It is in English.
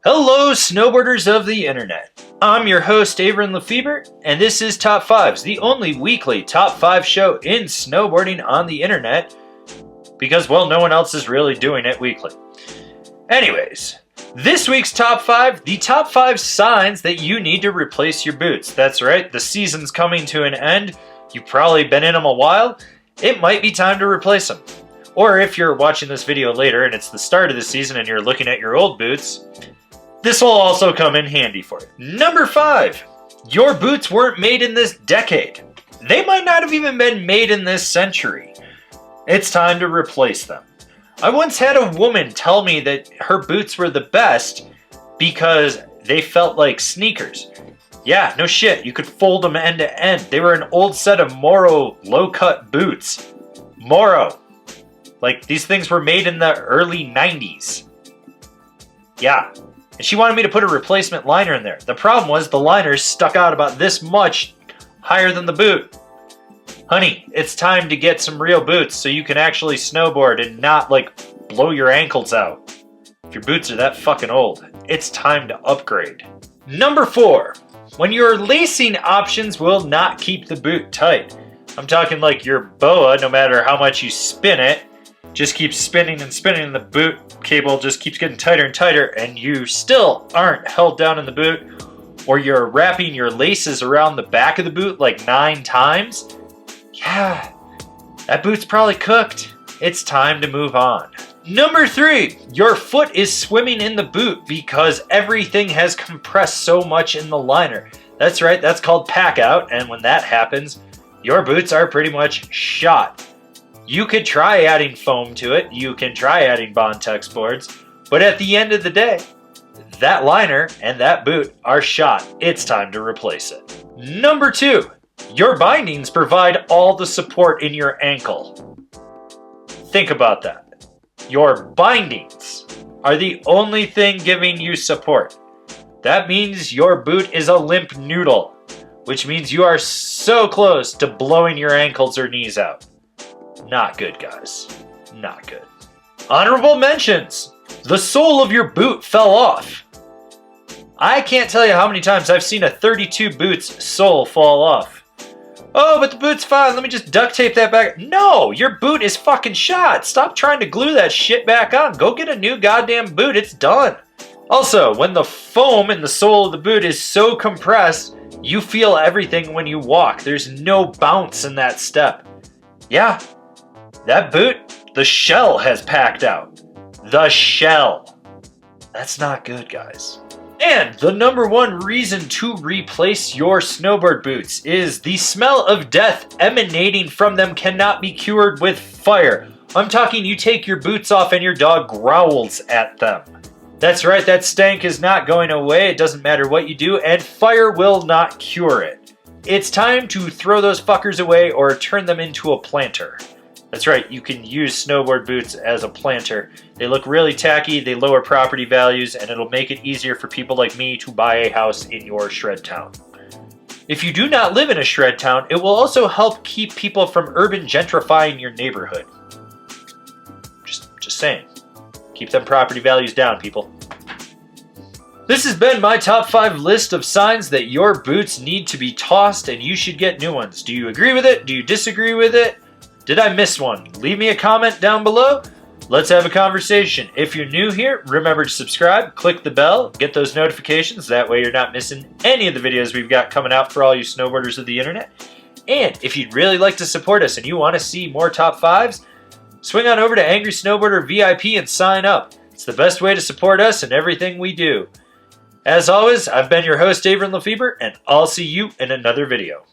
Hello, snowboarders of the internet. I'm your host, Avran LeFeber, and this is Top 5s, the only weekly Top 5 show in snowboarding on the internet, because, well, no one else is really doing it weekly. Anyways, this week's Top 5, the Top 5 signs that you need to replace your boots. That's right, the season's coming to an end. You've probably been in them a while. It might be time to replace them. Or if you're watching this video later and it's the start of the season and you're looking at your old boots, this will also come in handy for you. Number 5, your boots weren't made in this decade. They might not have even been made in this century. It's time to replace them. I once had a woman tell me that her boots were the best because they felt like sneakers. Yeah, no shit, you could fold them end to end. They were an old set of Moro low-cut boots. Moro. Like, these things were made in the early 90s. Yeah. And she wanted me to put a replacement liner in there. The problem was the liners stuck out about this much higher than the boot. Honey, it's time to get some real boots so you can actually snowboard and not, like, blow your ankles out. If your boots are that fucking old, it's time to upgrade. Number 4, when your lacing options will not keep the boot tight. I'm talking like your boa, no matter how much you spin it, just keeps spinning and spinning, and the boot cable just keeps getting tighter and tighter, and you still aren't held down in the boot, or you're wrapping your laces around the back of the boot like 9 times. Yeah, that boot's probably cooked. It's time to move on. Number 3, your foot is swimming in the boot because everything has compressed so much in the liner. That's right, that's called pack out, and when that happens, your boots are pretty much shot. You could try adding foam to it, you can try adding Bontex boards, but at the end of the day, that liner and that boot are shot. It's time to replace it. Number 2, your bindings provide all the support in your ankle. Think about that. Your bindings are the only thing giving you support. That means your boot is a limp noodle, which means you are so close to blowing your ankles or knees out. Not good, guys. Not good. Honorable mentions. The sole of your boot fell off. I can't tell you how many times I've seen a 32 boots sole fall off. Oh, but the boot's fine. Let me just duct tape that back. No, your boot is fucking shot. Stop trying to glue that shit back on. Go get a new goddamn boot. It's done. Also, when the foam in the sole of the boot is so compressed, you feel everything when you walk. There's no bounce in that step. Yeah. That boot, the shell has packed out. The shell. That's not good, guys. And the number 1 reason to replace your snowboard boots is the smell of death emanating from them cannot be cured with fire. I'm talking you take your boots off and your dog growls at them. That's right, that stank is not going away. It doesn't matter what you do, and fire will not cure it. It's time to throw those fuckers away or turn them into a planter. That's right, you can use snowboard boots as a planter. They look really tacky, they lower property values, and it'll make it easier for people like me to buy a house in your shred town. If you do not live in a shred town, it will also help keep people from urban gentrifying your neighborhood. Just saying. Keep them property values down, people. This has been my top 5 list of signs that your boots need to be tossed and you should get new ones. Do you agree with it? Do you disagree with it? Did I miss one? Leave me a comment down below. Let's have a conversation. If you're new here, remember to subscribe, click the bell, get those notifications. That way you're not missing any of the videos we've got coming out for all you snowboarders of the internet. And if you'd really like to support us and you want to see more top 5s, swing on over to Angry Snowboarder VIP and sign up. It's the best way to support us and everything we do. As always, I've been your host, Avran LeFeber, and I'll see you in another video.